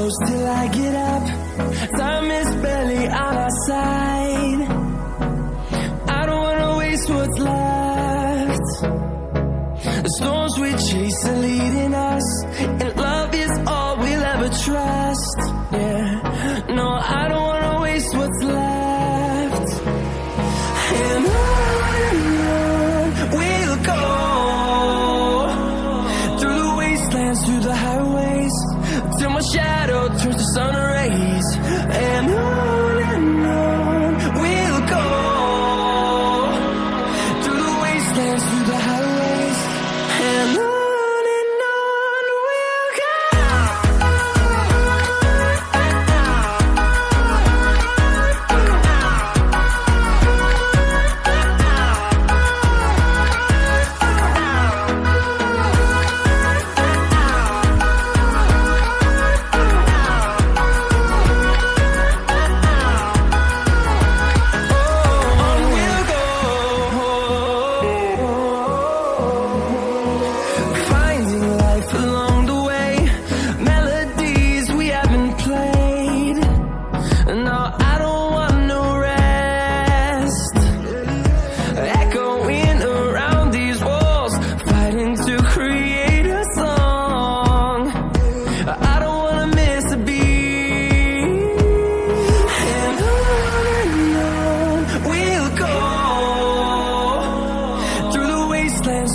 close till I get up. Time is barely on our side. I don't wanna waste what's left. The storms we chase are leading us, and love is all we'll ever trust. Yeah, no, I don't wanna waste what's left. And on we'll go, through the wastelands, through the highways, till my shadow turns to sun rays. And on we'll go, through the wastelands, through the highways, and on we'll go.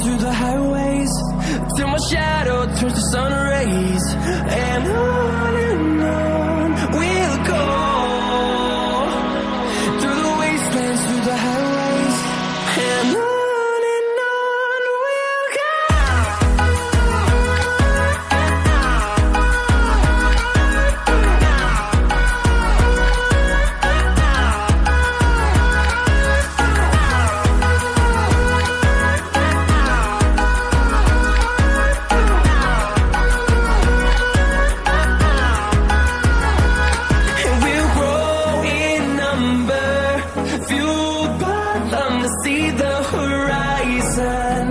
Through the highways, till my shadow turns to sun rays. And on we'll go, through the wastelands, through the highways, and on we'll go. See the horizon,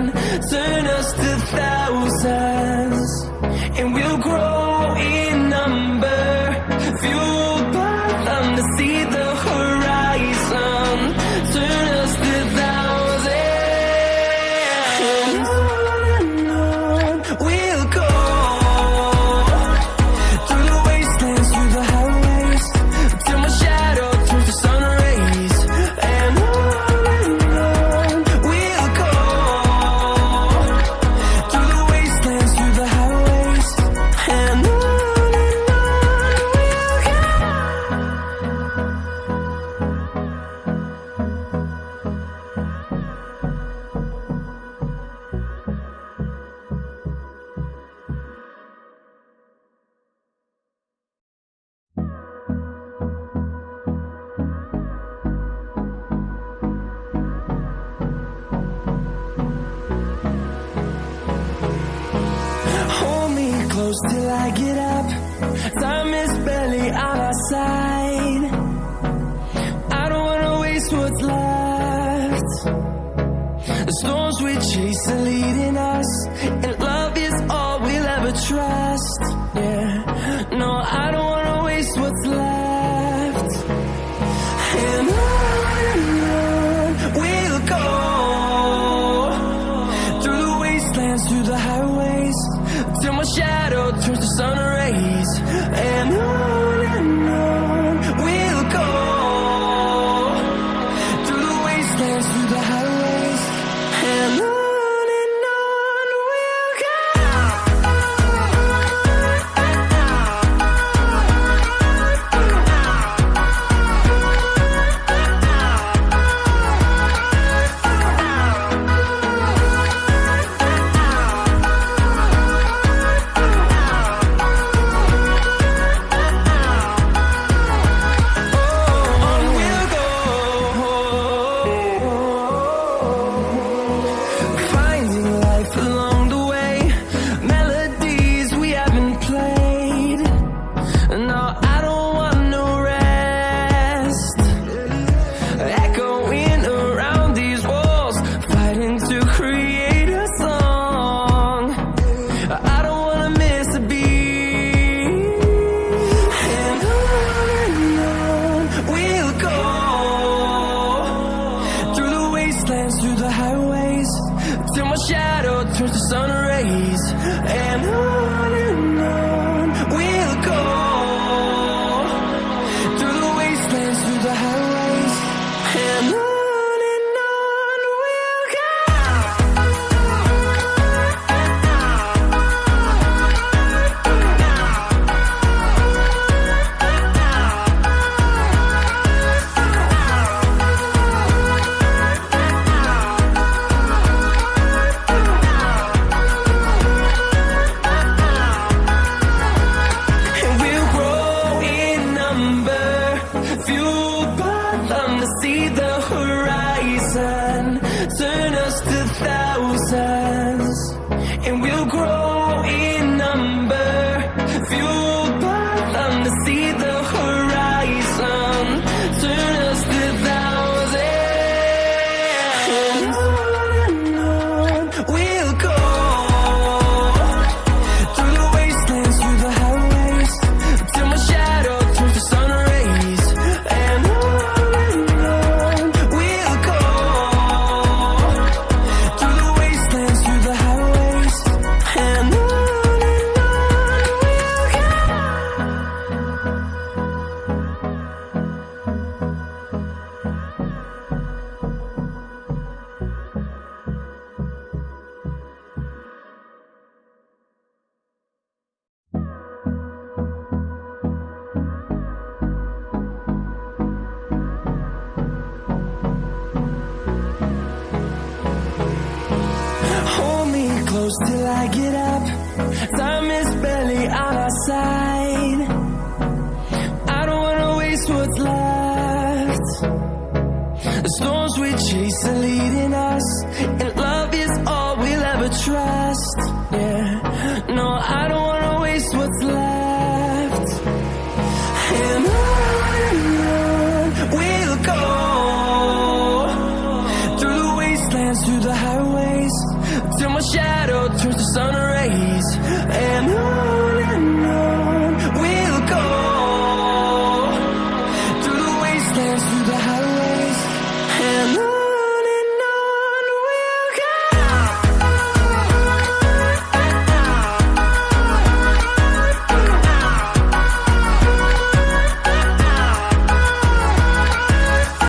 turn us to thousands, and we'll grow in number, fueled by them. To see the horizon, turn us to thousands, and on we'll go, through the wastelands, through the highways, till my shadow turns to sun rays. And close till I get up. Time is barely on our side. I don't wanna waste what's left. The storms we chase are leading us, and love is all we'll ever trust. Yeah, no, I don't wanna waste what's left. And on we'll go, through the wastelands, through the highways, till my shadow turns to sun rays. And on we'll go, through the wastelands, through the highways, and on them to see the horizon. Turn us to thousands, and we'll grow in number. Fueled by them to see the horizon. Turn us to thousands, and on we'll go. Through the wastelands, through the highways, till my shadow turns to sun rays. And on we'll go. Through the wastelands, through the highways, and on we'll go. Hold me close till I get up. Time is barely on our side. I don't wanna waste what's left. The storms we chase are leading us, and love is all we'll ever trust. Yeah, no, I don't wanna waste what's left. And on we'll go. Through the wastelands, through the highways, till my shadow turns to sun rays. And on we'll go. Through the wastelands, through the highways, and on.